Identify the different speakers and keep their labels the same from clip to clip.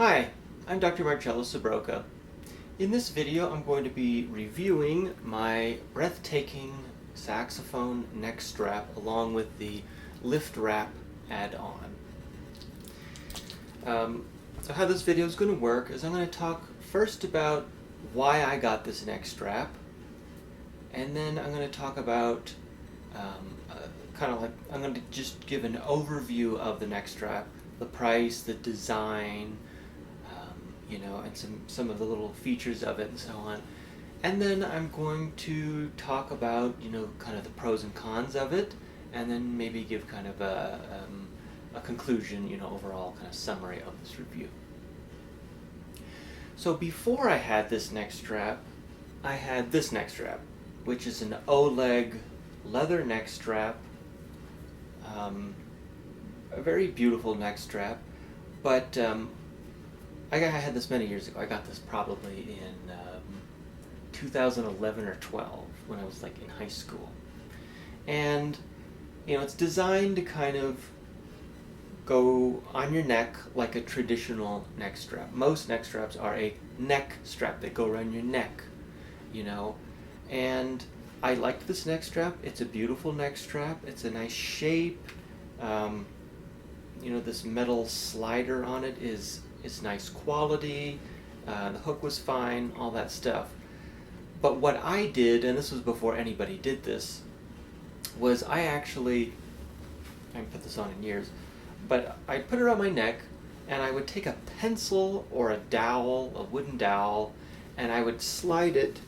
Speaker 1: Hi, I'm Dr. Marcello Sbrocca. In this video, I'm going to be reviewing my Breathtaking Saxophone Neckstrap along with the Lift Wrap add-on. So how this video is going to work is I'm going to talk first about why I got this neckstrap, and then I'm going to talk about I'm going to just give an overview of the neckstrap, the price, the design, and some of the little features of it and so on. And then I'm going to talk about, kind of the pros and cons of it, and then maybe give kind of a conclusion, overall kind of summary of this review. So before I had this neckstrap, I had this neckstrap, which is an O-leg leather neckstrap, a very beautiful neckstrap, but I had this many years ago. I got this probably in 2011 or 12 when I was like in high school. And, it's designed to kind of go on your neck like a traditional neck strap. Most neck straps are a neck strap that go around your neck, and I like this neck strap. It's a beautiful neck strap. It's a nice shape. This metal slider on it is nice quality. The hook was fine, all that stuff. But what I did, and this was before anybody did this, was I haven't put this on in years, but I put it around my neck, and I would take a pencil or a dowel, a wooden dowel, and I would slide it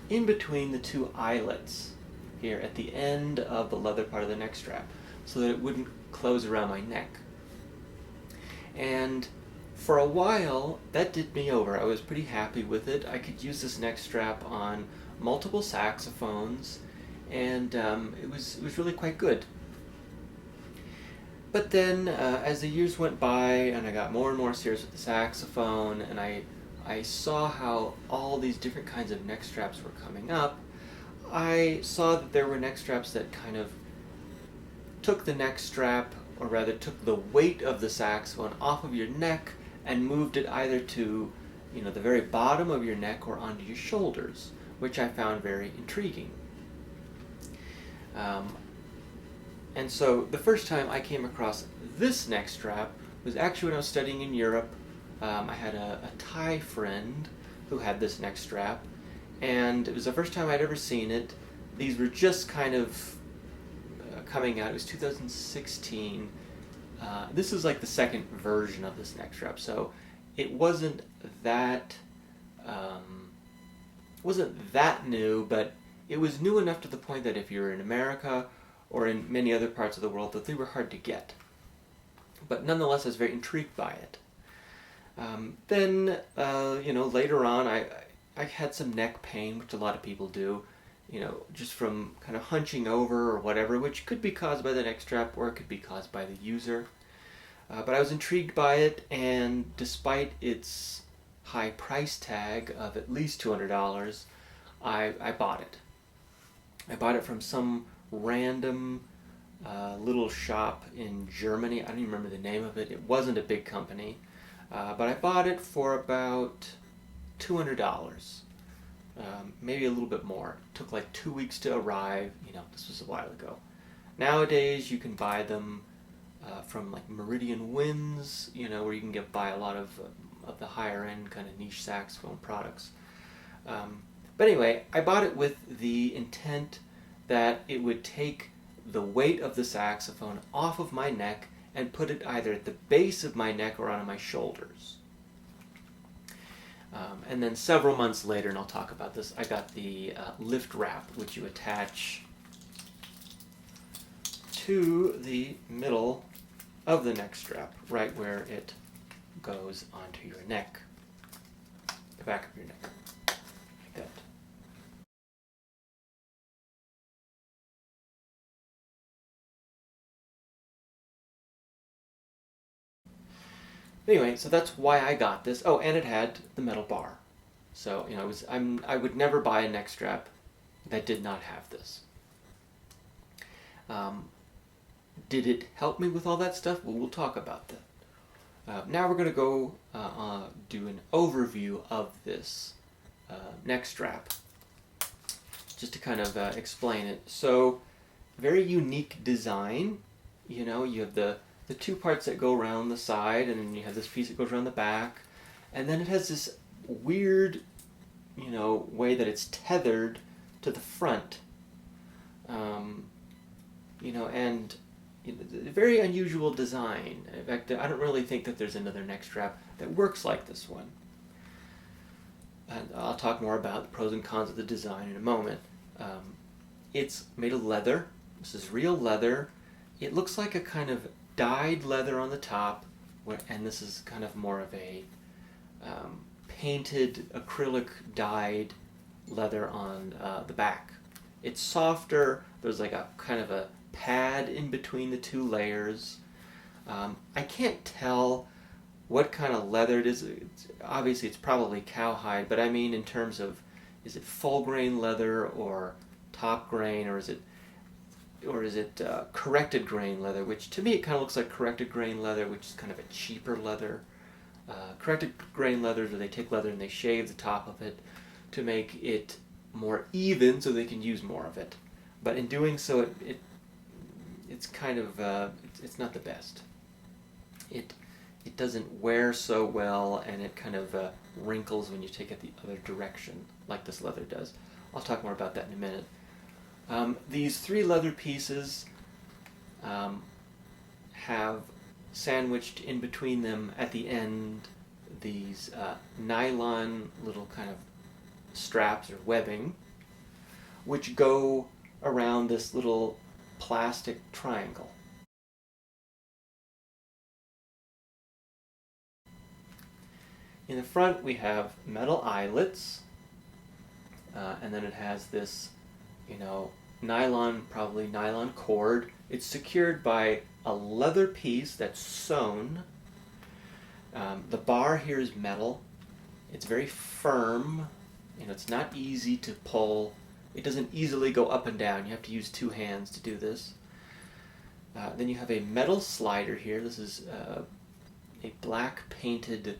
Speaker 1: in between the two eyelets here at the end of the leather part of the neck strap so that it wouldn't close around my neck. And for a while, that did me over. I was pretty happy with it. I could use this neck strap on multiple saxophones, and it was really quite good. But then, as the years went by, and I got more and more serious with the saxophone, and I saw how all these different kinds of neck straps were coming up, I saw that there were neck straps that kind of took the neck strap, or rather took the weight of the saxophone off of your neck and moved it either to, the very bottom of your neck or onto your shoulders, which I found very intriguing. And so the first time I came across this neck strap was actually when I was studying in Europe. I had a Thai friend who had this neck strap, and it was the first time I'd ever seen it. These were just kind of coming out. It was 2016. This is like the second version of this neck strap, so it wasn't that new, but it was new enough to the point that if you're in America or in many other parts of the world, that they were hard to get. But nonetheless, I was very intrigued by it. Then later on, I had some neck pain, which a lot of people do, just from kind of hunching over or whatever, which could be caused by the neck strap or it could be caused by the user. But I was intrigued by it, and despite its high price tag of at least $200, I bought it. I bought it from some random little shop in Germany. I don't even remember the name of it. It wasn't a big company. But I bought it for about $200. Maybe a little bit more. It took like 2 weeks to arrive. This was a while ago. Nowadays, you can buy them from like Meridian Winds, where you can buy a lot of the higher end kind of niche saxophone products. But anyway, I bought it with the intent that it would take the weight of the saxophone off of my neck and put it either at the base of my neck or onto my shoulders. And then several months later, and I'll talk about this, I got the lift wrap, which you attach to the middle of the neck strap, right where it goes onto your neck, the back of your neck, like that. Anyway, so that's why I got this. Oh, and it had the metal bar. So, I would never buy a neck strap that did not have this. Did it help me with all that stuff? Well, we'll talk about that. Now we're going to go do an overview of this neck strap, just to kind of explain it. So, very unique design. You know, you have the two parts that go around the side, and then you have this piece that goes around the back, and then it has this weird, you know, way that it's tethered to the front. You know, and very unusual design. In fact, I don't really think that there's another neck strap that works like this one. And I'll talk more about the pros and cons of the design in a moment. It's made of leather. This is real leather. It looks like a kind of dyed leather on the top, and this is kind of more of a painted acrylic dyed leather on the back. It's softer. There's like a kind of a pad in between the two layers. I can't tell what kind of leather it is. Obviously, it's probably cowhide, but I mean in terms of, is it full grain leather or top grain, or is it corrected grain leather? Which to me it kind of looks like corrected grain leather, which is kind of a cheaper leather. Corrected grain leather is where they take leather and they shave the top of it to make it more even, so they can use more of it. But in doing so, it's kind of it's not the best. It doesn't wear so well, and it kind of wrinkles when you take it the other direction, like this leather does. I'll talk more about that in a minute. These three leather pieces have sandwiched in between them at the end these nylon little kind of straps or webbing, which go around this little plastic triangle. In the front we have metal eyelets, and then it has this, you know, probably nylon cord. It's secured by a leather piece that's sewn. The bar here is metal. It's very firm. You know, it's not easy to pull. It doesn't easily go up and down. You have to use two hands to do this. Then you have a metal slider here. This is a black painted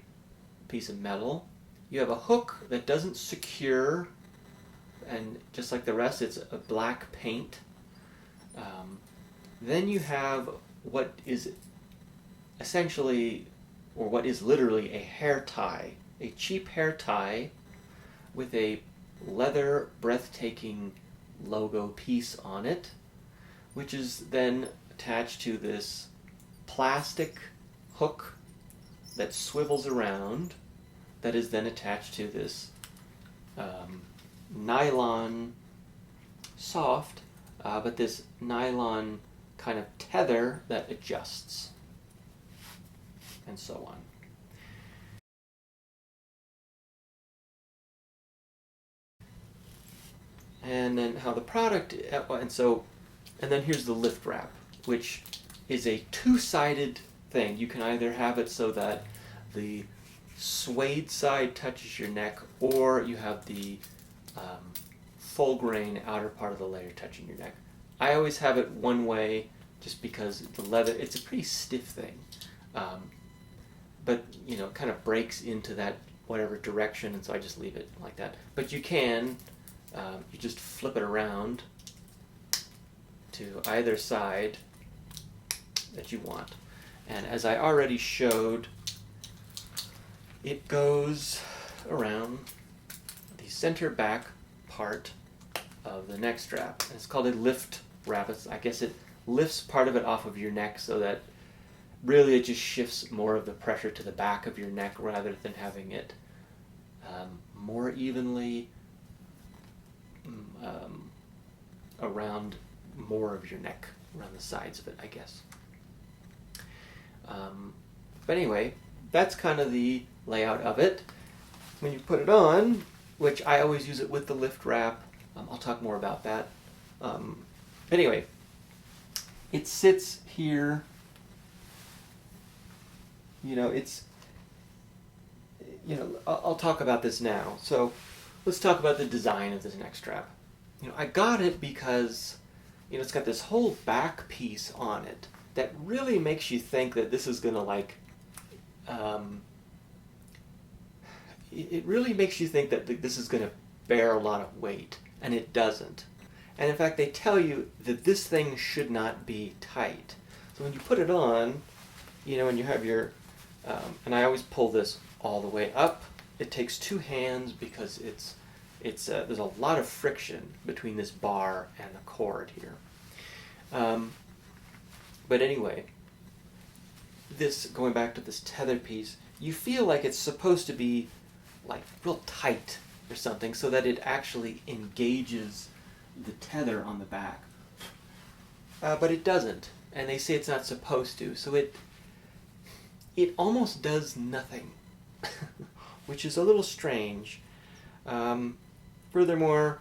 Speaker 1: piece of metal. You have a hook that doesn't secure, and just like the rest, it's a black paint. Then you have what is essentially, or what is literally, a hair tie, a cheap hair tie with a leather Breathtaking logo piece on it, which is then attached to this plastic hook that swivels around, that is then attached to this nylon, soft, but this nylon kind of tether that adjusts, and so on. And then how the product, and then here's the lift wrap, which is a two-sided thing. You can either have it so that the suede side touches your neck, or you have the full grain outer part of the layer touching your neck. I always have it one way, just because the leather, it's a pretty stiff thing, but you know, it kind of breaks into that whatever direction, and so I just leave it like that. But you can, you just flip it around to either side that you want. And as I already showed, it goes around the center back part of the neck strap. And it's called a lift wrap. I guess it lifts part of it off of your neck, so that really it just shifts more of the pressure to the back of your neck rather than having it more evenly around more of your neck, around the sides of it, I guess. But anyway, that's kind of the layout of it. When you put it on, which I always use it with the lift wrap, I'll talk more about that. Anyway, it sits here, you know, I'll talk about this now. So let's talk about the design of this neck strap. You know, I got it because, you know, it's got this whole back piece on it that really makes you think that this is going to, like, um, it really makes you think that this is going to bear a lot of weight, and it doesn't. And in fact, they tell you that this thing should not be tight. So when you put it on, and you have your, and I always pull this all the way up. It takes two hands because there's a lot of friction between this bar and the cord here. But anyway, going back to this tether piece, you feel like it's supposed to be like real tight or something so that it actually engages the tether on the back. But it doesn't, and they say it's not supposed to, so it almost does nothing, which is a little strange. Furthermore,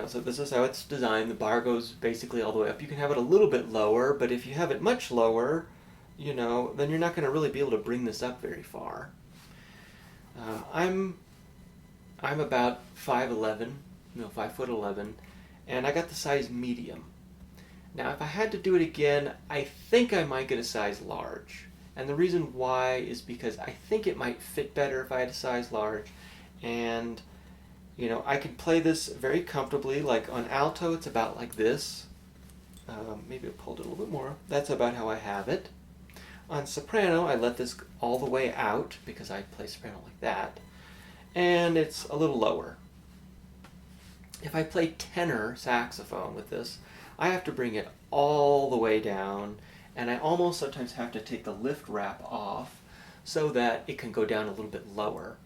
Speaker 1: so this is how it's designed. The bar goes basically all the way up. You can have it a little bit lower, but if you have it much lower, then you're not going to really be able to bring this up very far. I'm about 5'11", 5'11", and I got the size medium. Now, if I had to do it again, I think I might get a size large. And the reason why is because I think it might fit better if I had a size large. And, I can play this very comfortably. Like on alto, it's about like this. Maybe I pulled it a little bit more. That's about how I have it. On soprano, I let this all the way out because I play soprano like that. And it's a little lower. If I play tenor saxophone with this, I have to bring it all the way down, and I almost sometimes have to take the lift wrap off so that it can go down a little bit lower.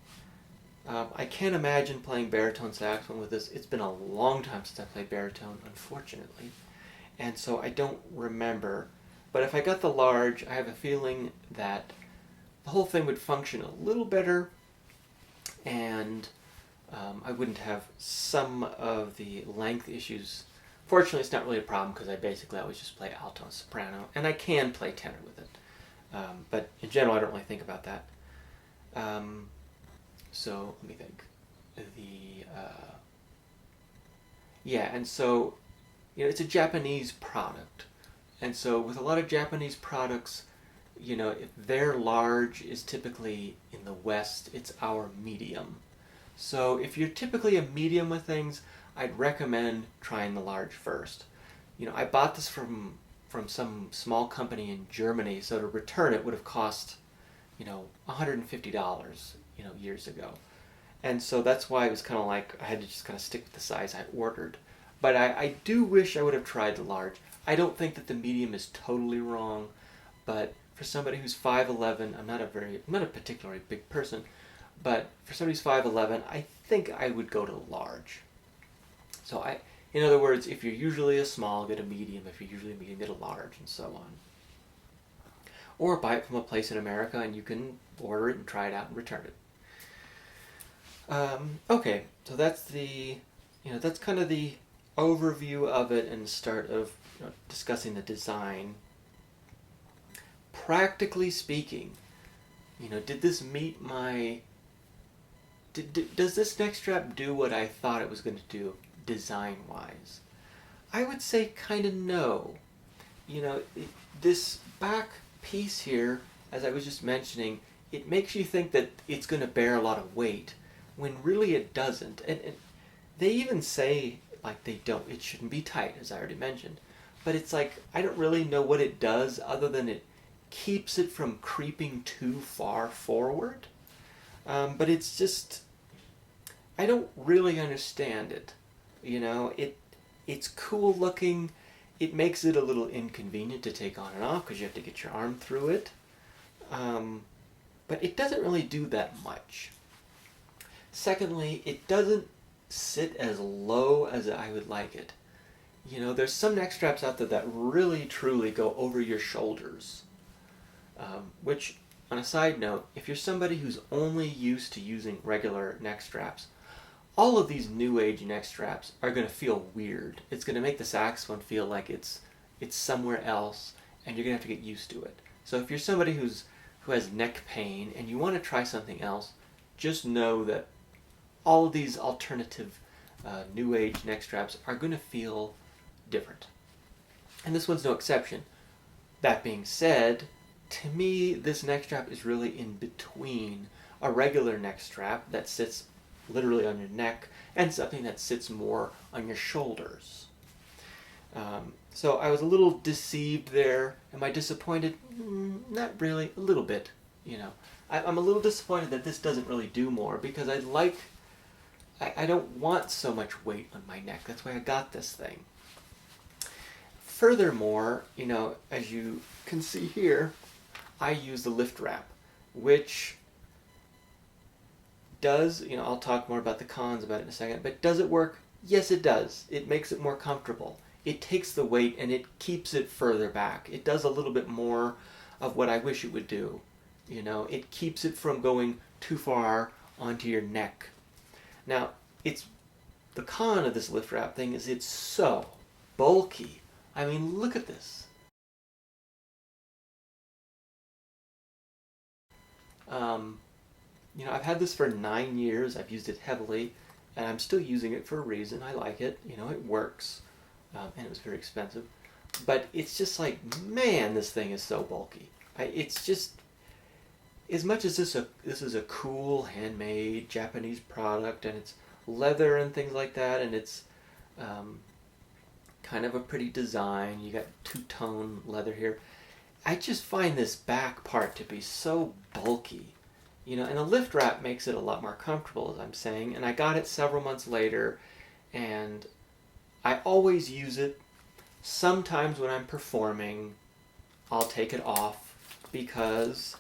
Speaker 1: I can't imagine playing baritone saxophone with this. It's been a long time since I played baritone, unfortunately, and so I don't remember. But if I got the large, I have a feeling that the whole thing would function a little better, and I wouldn't have some of the length issues. Fortunately, it's not really a problem because I basically always just play alto and soprano, and I can play tenor with it. But in general, I don't really think about that. So let me think. And so, it's a Japanese product. And so with a lot of Japanese products, if their large is typically in the West, it's our medium. So if you're typically a medium with things, I'd recommend trying the large first. I bought this from some small company in Germany, so to return it would have cost, $150, years ago. And so that's why it was kind of like I had to just kind of stick with the size I ordered. But I do wish I would have tried the large. I don't think that the medium is totally wrong, but for somebody who's 5'11", I'm not a particularly big person, but for somebody who's 5'11", I think I would go to large. So in other words, if you're usually a small, get a medium. If you're usually a medium, get a large, and so on. Or buy it from a place in America, and you can order it and try it out and return it. Okay, so that's that's kind of the overview of it and the start of discussing the design. Practically speaking, did this meet my... Does this Neckstrap do what I thought it was going to do design-wise? I would say kind of no. This back piece here, as I was just mentioning, it makes you think that it's going to bear a lot of weight, when really it doesn't. And they even say, like, it shouldn't be tight, as I already mentioned. But it's like, I don't really know what it does other than it keeps it from creeping too far forward. But it's just, I don't really understand it. It's cool looking. It makes it a little inconvenient to take on and off because you have to get your arm through it. But it doesn't really do that much. Secondly, it doesn't sit as low as I would like it. There's some neck straps out there that really, truly go over your shoulders. Which, on a side note, if you're somebody who's only used to using regular neck straps, all of these new age neck straps are going to feel weird. It's going to make the saxophone feel like it's somewhere else, and you're going to have to get used to it. So if you're somebody who has neck pain and you want to try something else, just know that all of these alternative new age neck straps are going to feel different. And this one's no exception. That being said, to me, this neck strap is really in between a regular neck strap that sits literally on your neck and something that sits more on your shoulders. So I was a little deceived there. Am I disappointed? Not really, a little bit, you know. I'm a little disappointed that this doesn't really do more because I don't want so much weight on my neck. That's why I got this thing. Furthermore, you know, as you can see here, I use the lift wrap, which does, you know, I'll talk more about the cons about it in a second, but does it work? Yes, it does. It makes it more comfortable. It takes the weight and it keeps it further back. It does a little bit more of what I wish it would do. You know, it keeps it from going too far onto your neck. Now, the con of this lift wrap thing is it's so bulky. I mean, look at this. You know, I've had this for 9 years. I've used it heavily, and I'm still using it for a reason. I like it. You know, it works, and it was very expensive. But it's just like, man, this thing is so bulky. It's just, as much as this is a cool handmade Japanese product, and it's leather and things like that, and it's kind of a pretty design. You got two-tone leather here. I just find this back part to be so bulky, you know, and a lift wrap makes it a lot more comfortable, as I'm saying, and I got it several months later, and I always use it. Sometimes when I'm performing, I'll take it off, because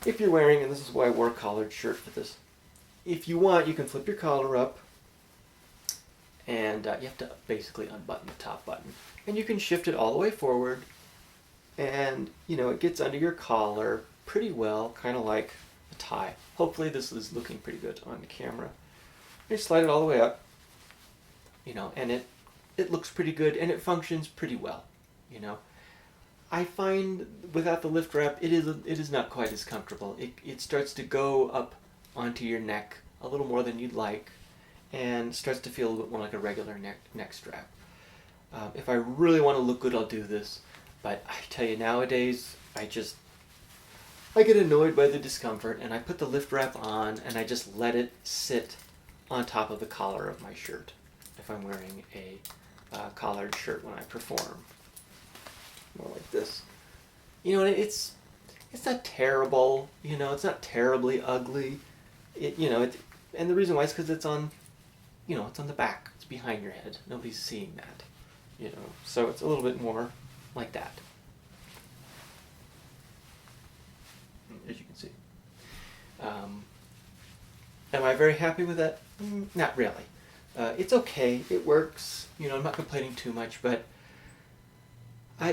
Speaker 1: if you're wearing, and this is why I wore a collared shirt for this, if you want, you can flip your collar up, and you have to basically unbutton the top button, and you can shift it all the way forward, and you know, it gets under your collar pretty well, kind of like a tie. Hopefully this is looking pretty good on the camera. You slide it all the way up, you know, and it looks pretty good and it functions pretty well, you know. I find without the lift wrap, it is not quite as comfortable. It starts to go up onto your neck a little more than you'd like, and starts to feel a little bit more like a regular neck strap. If I really want to look good, I'll do this. But I tell you, nowadays, I get annoyed by the discomfort, and I put the lift wrap on, and I just let it sit on top of the collar of my shirt if I'm wearing a collared shirt when I perform. More like this. You know, it's not terrible, you know, it's not terribly ugly. And the reason why is because it's on, you know, it's on the back, it's behind your head. Nobody's seeing that, you know, so it's a little bit more like that, as you can see. Am I very happy with that? Not really. It's okay, it works, you know, I'm not complaining too much, but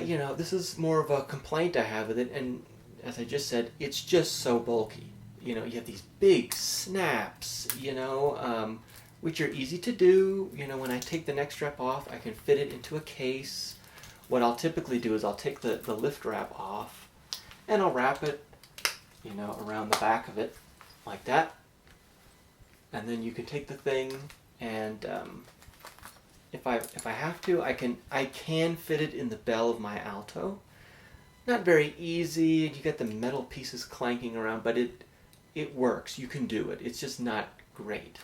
Speaker 1: you know, this is more of a complaint I have with it, and as I just said, it's just so bulky. You know, you have these big snaps, you know, which are easy to do. You know, when I take the neck strap off, I can fit it into a case. What I'll typically do is I'll take the lift wrap off, and I'll wrap it, you know, around the back of it, like that. And then you can take the thing, and if I have to, I can fit it in the bell of my alto. Not very easy, and you get the metal pieces clanking around, but it works. You can do it. It's just not great.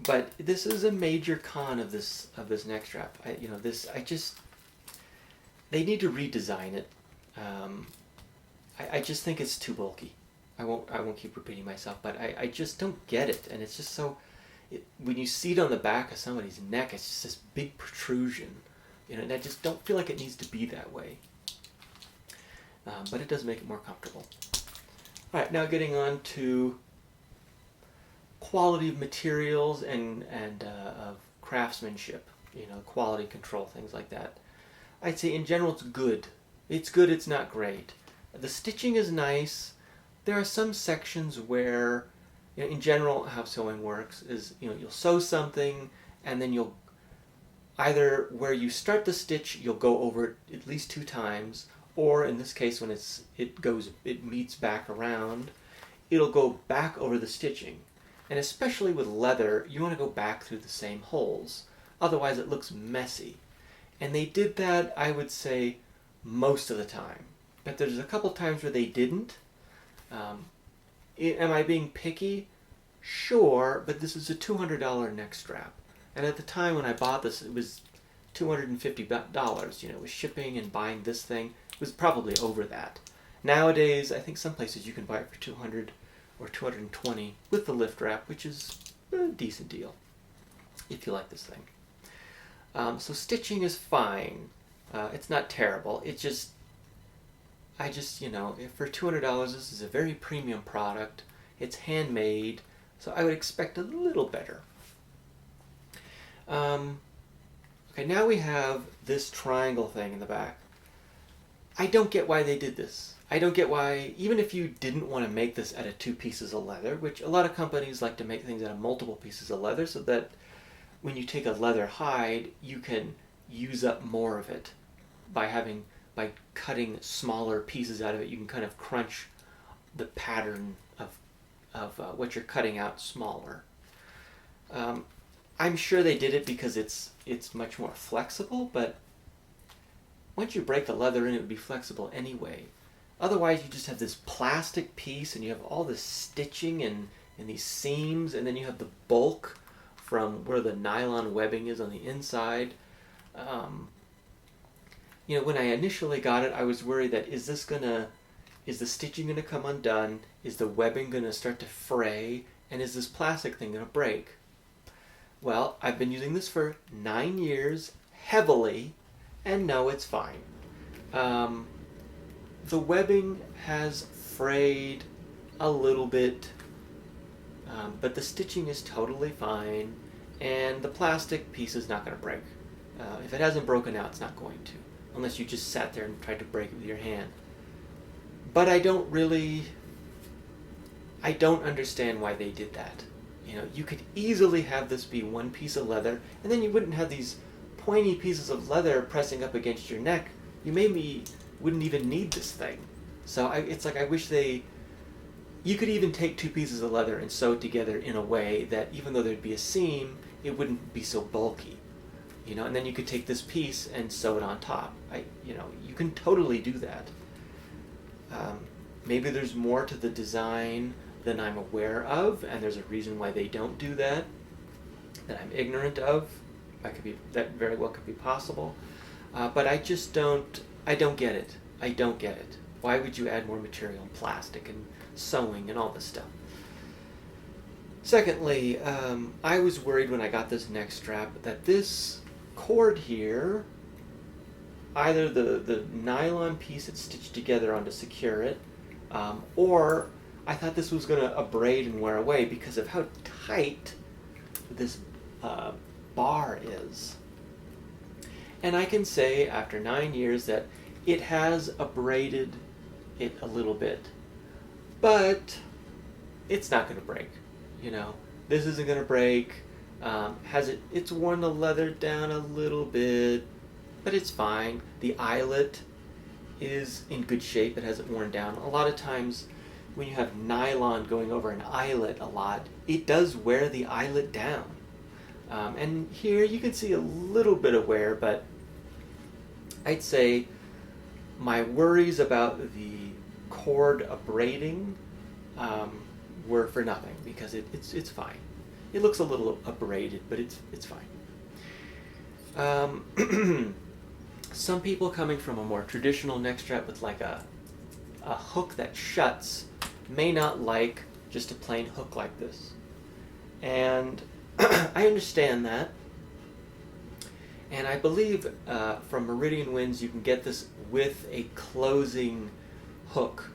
Speaker 1: But this is a major con of this neck strap. They need to redesign it. I just think it's too bulky. I won't keep repeating myself, but I just don't get it, and it's just so. When you see it on the back of somebody's neck, it's just this big protrusion, you know, and I just don't feel like it needs to be that way. But it does make it more comfortable. All right, now getting on to quality of materials and of craftsmanship, you know, quality control, things like that. I'd say in general it's good. It's good, it's not great. The stitching is nice. There are some sections where, you know, in general how sewing works is, you know, you'll sew something and then you'll either where you start the stitch, you'll go over it at least 2 times, or in this case when it meets back around, it'll go back over the stitching. And especially with leather, you want to go back through the same holes. Otherwise it looks messy. And they did that, I would say, most of the time. But there's a couple times where they didn't. Am I being picky? Sure, but this is a $200 neck strap. And at the time when I bought this, it was $250, with shipping and buying this thing. It was probably over that. Nowadays, I think some places you can buy it for $200 or $220 with the lift wrap, which is a decent deal if you like this thing. So stitching is fine. It's not terrible. It just, for $200, this is a very premium product. It's handmade, so I would expect a little better. Okay, now we have this triangle thing in the back. I don't get why they did this. I don't get why, even if you didn't want to make this out of 2 pieces of leather, which a lot of companies like to make things out of multiple pieces of leather so that when you take a leather hide, you can use up more of it by cutting smaller pieces out of it. You can kind of crunch the pattern of what you're cutting out smaller. I'm sure they did it because it's much more flexible, but once you break the leather in, it would be flexible anyway. Otherwise, you just have this plastic piece, and you have all this stitching and these seams, and then you have the bulk from where the nylon webbing is on the inside. When I initially got it, I was worried that is the stitching gonna come undone? Is the webbing gonna start to fray? And is this plastic thing gonna break? Well, I've been using this for 9 years, heavily, and no, it's fine. The webbing has frayed a little bit, but the stitching is totally fine, and the plastic piece is not going to break. If it hasn't broken out, it's not going to, unless you just sat there and tried to break it with your hand. But I don't understand why they did that. You could easily have this be 1 piece of leather, and then you wouldn't have these pointy pieces of leather pressing up against your neck. You maybe wouldn't even need this thing. So it's like I wish you could even take 2 pieces of leather and sew it together in a way that even though there'd be a seam, it wouldn't be so bulky. And then you could take this piece and sew it on top. You can totally do that. Maybe there's more to the design than I'm aware of, and there's a reason why they don't do that I'm ignorant of. That very well could be possible. But I don't get it. I don't get it. Why would you add more material and plastic and sewing and all this stuff? Secondly, I was worried when I got this neck strap that this cord here, either the nylon piece that's stitched together on to secure it, or I thought this was going to abrade and wear away because of how tight this bar is. And I can say after 9 years that it has abraded it a little bit, but it's not going to break. This isn't going to break. It's worn the leather down a little bit, but it's fine. The eyelet is in good shape. It hasn't worn down. A lot of times when you have nylon going over an eyelet a lot, it does wear the eyelet down. And here you can see a little bit of wear, but I'd say my worries about the cord abrading were for nothing because it's fine. It looks a little abraded, but it's fine. Some people coming from a more traditional neck strap with like a hook that shuts may not like just a plain hook like this. And I understand that. And I believe from Meridian Winds you can get this with a closing hook.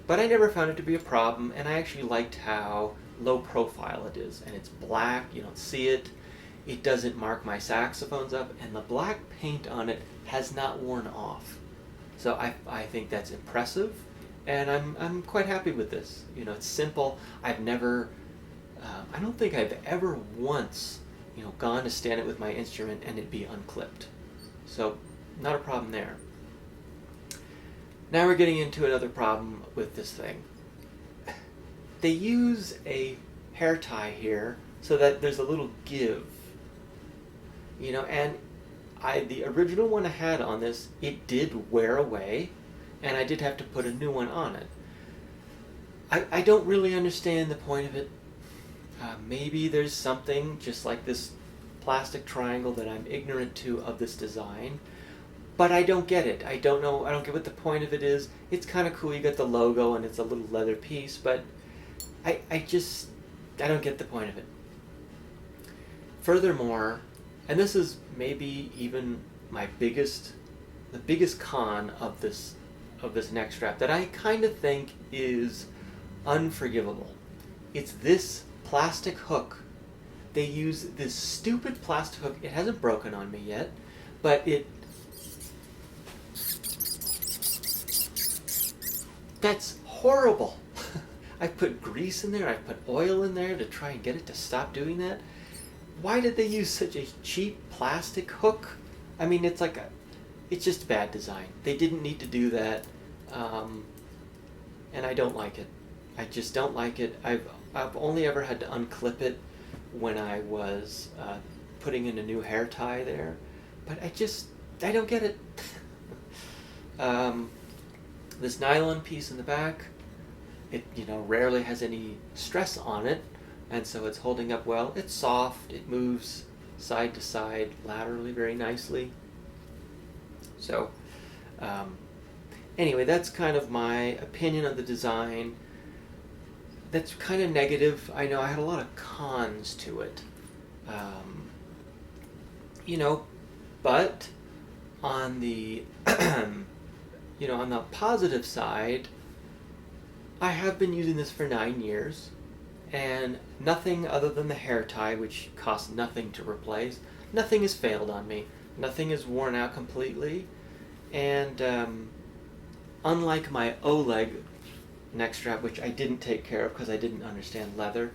Speaker 1: But I never found it to be a problem, and I actually liked how low profile it is. And it's black, you don't see it. It doesn't mark my saxophones up, and the black paint on it has not worn off. So I think that's impressive, and I'm quite happy with this. It's simple. I don't think I've ever once gone to stand it with my instrument and it be unclipped. So not a problem there. Now we're getting into another problem with this thing. They use a hair tie here so that there's a little give, and The original one I had on this, it did wear away, and I did have to put a new one on it. I don't really understand the point of it. Maybe there's something just like this plastic triangle that I'm ignorant to of this design, but I don't get it. I don't know. I don't get what the point of it is. It's kind of cool. You got the logo and it's a little leather piece, but I don't get the point of it. Furthermore, and this is maybe even the biggest con of this neck strap that I kind of think is unforgivable. It's this plastic hook. They use this stupid plastic hook. It hasn't broken on me yet, but that's horrible. I put grease in there, I put oil in there to try and get it to stop doing that. Why did they use such a cheap plastic hook? I mean, it's just bad design. They didn't need to do that, and I don't like it. I just don't like it. I've only ever had to unclip it when I was putting in a new hair tie there, but I don't get it. This nylon piece in the back, it rarely has any stress on it, and so it's holding up well. It's soft. It moves side to side laterally very nicely. So anyway, that's kind of my opinion of the design. That's kind of negative. I know I had a lot of cons to it. But on the on the positive side, I have been using this for 9 years, and nothing other than the hair tie, which costs nothing to replace, nothing has failed on me. Nothing is worn out completely, and unlike my O-leg neck strap, which I didn't take care of because I didn't understand leather,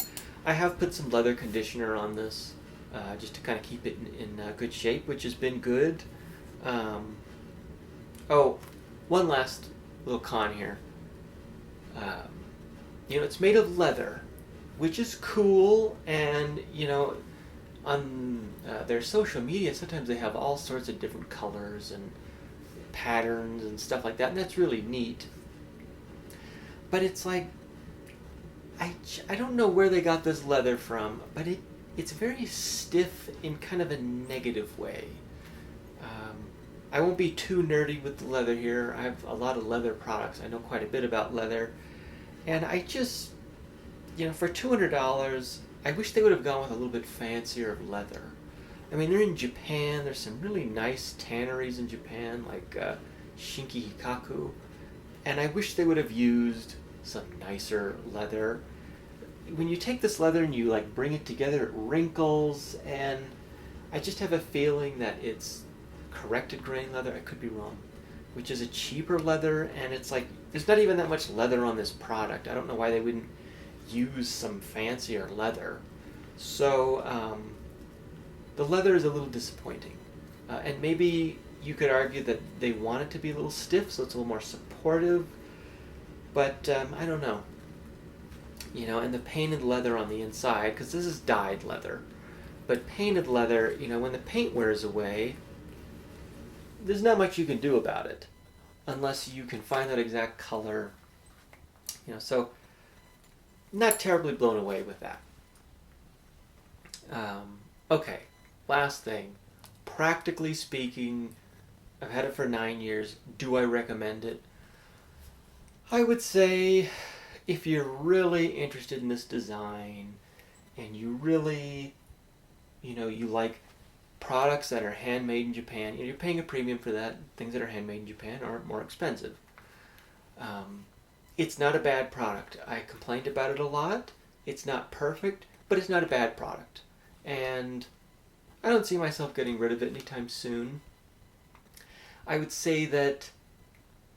Speaker 1: I have put some leather conditioner on this just to kind of keep it in good shape, which has been good. One last little con here. It's made of leather, which is cool, and on their social media, sometimes they have all sorts of different colors and patterns and stuff like that, and that's really neat. But it's like, I don't know where they got this leather from, but it's very stiff in kind of a negative way. I won't be too nerdy with the leather here. I have a lot of leather products. I know quite a bit about leather. And I just, for $200, I wish they would have gone with a little bit fancier leather. I mean, they're in Japan. There's some really nice tanneries in Japan, like Shinki Hikaku. And I wish they would have used some nicer leather. When you take this leather and you bring it together, it wrinkles, and I just have a feeling that it's corrected grain leather. I could be wrong, which is a cheaper leather, and it's there's not even that much leather on this product. I don't know why they wouldn't use some fancier leather. So the leather is a little disappointing, and maybe you could argue that they want it to be a little stiff, so it's a little more supportive, but I don't know. And the painted leather on the inside, because this is dyed leather, but painted leather, when the paint wears away, there's not much you can do about it unless you can find that exact color. So not terribly blown away with that. Okay, last thing. Practically speaking, I've had it for 9 years. Do I recommend it? I would say if you're really interested in this design and you really, you like products that are handmade in Japan, you're paying a premium for that. Things that are handmade in Japan are more expensive. It's not a bad product. I complained about it a lot. It's not perfect, but it's not a bad product. And I don't see myself getting rid of it anytime soon. I would say that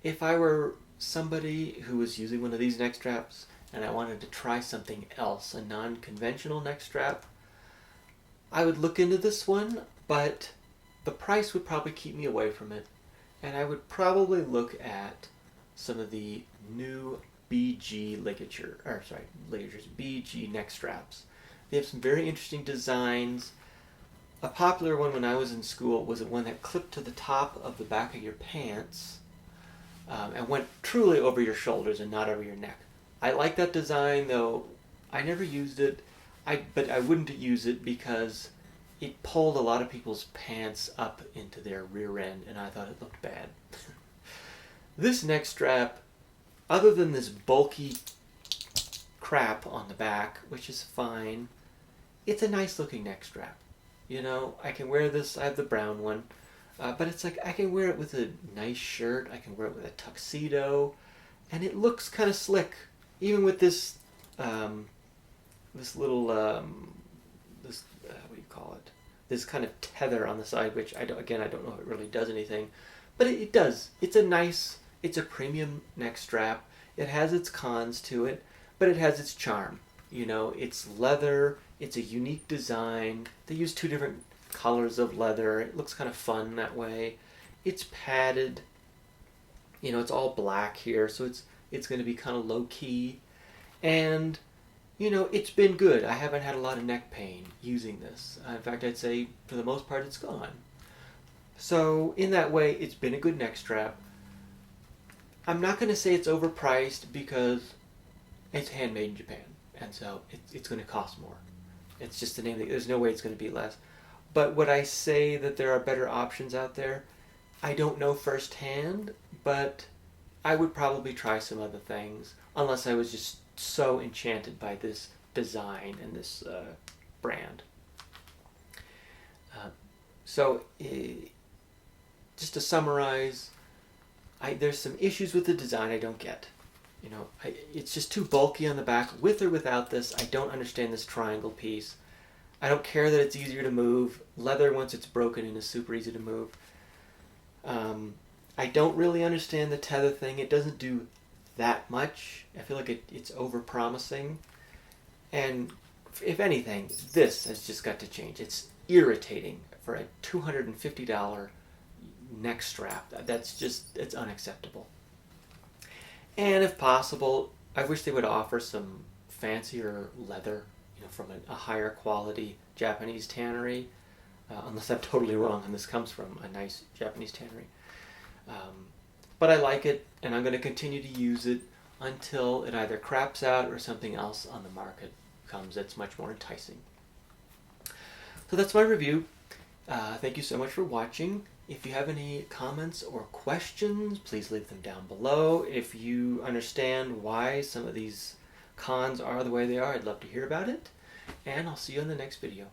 Speaker 1: if I were somebody who was using one of these neck straps and I wanted to try something else, a non-conventional neck strap, I would look into this one, but the price would probably keep me away from it. And I would probably look at some of the new BG BG neck straps. They have some very interesting designs. A popular one when I was in school was the one that clipped to the top of the back of your pants and went truly over your shoulders and not over your neck. I like that design, though I never used it. But I wouldn't use it because it pulled a lot of people's pants up into their rear end, and I thought it looked bad. This neck strap, other than this bulky crap on the back, which is fine, it's a nice looking neck strap. You know, I can wear this. I have the brown one, but it's like I can wear it with a nice shirt. I can wear it with a tuxedo, and it looks kind of slick, even with this this little this what do you call it? This kind of tether on the side, which I don't know if it really does anything, but it does. It's a premium neck strap. It has its cons to it, but it has its charm. You know, it's leather. It's a unique design. They use two different colors of leather. It looks kind of fun that way. It's padded. You know, it's all black here, so it's going to be kind of low key. And, you know, it's been good. I haven't had a lot of neck pain using this. In fact, I'd say for the most part it's gone. So in that way, it's been a good neck strap. I'm not going to say it's overpriced because it's handmade in Japan, and so it's going to cost more. It's just the name. There's no way it's going to be less. But would I say that there are better options out there? I don't know firsthand, but I would probably try some other things unless I was just so enchanted by this design and this brand. Just to summarize, there's some issues with the design I don't get. You know, it's just too bulky on the back, with or without this. I don't understand this triangle piece. I don't care that it's easier to move. Leather, once it's broken in, is super easy to move. I don't really understand the tether thing. It doesn't do that much. I feel like it's over-promising. And if anything, this has just got to change. It's irritating for a $250 neck strap. It's unacceptable. And if possible, I wish they would offer some fancier leather, you know, from a higher quality Japanese tannery. Unless I'm totally wrong and this comes from a nice Japanese tannery. But I like it, and I'm going to continue to use it until it either craps out or something else on the market comes that's much more enticing. So that's my review. Thank you so much for watching. If you have any comments or questions, please leave them down below. If you understand why some of these cons are the way they are, I'd love to hear about it. And I'll see you in the next video.